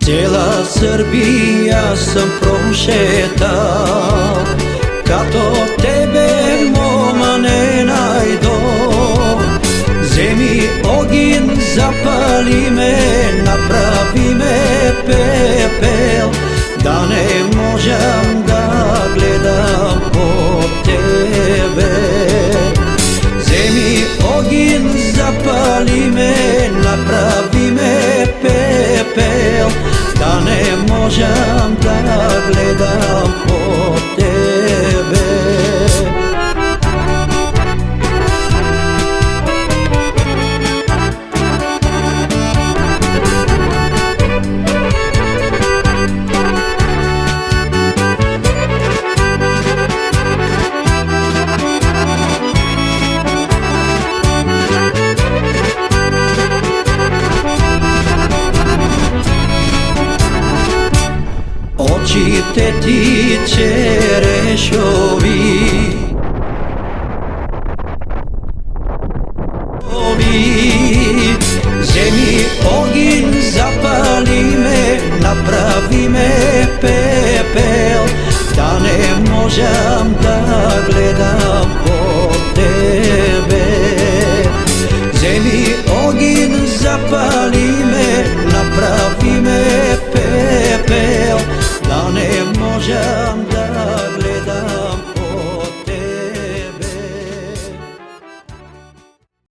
Цела Србија сам прошетал, като тебе мома не најдо. Земи огин, запали ме, направи ме пепел, да не можам да гледам по тебе. Земи огин, запали ме, направи ме пепел, да не можам да гледам по тебе. Очите ти черешови, земи огин, запали ме, направи ме пепел, да не можам да гледам по тебе. Земи огин, запали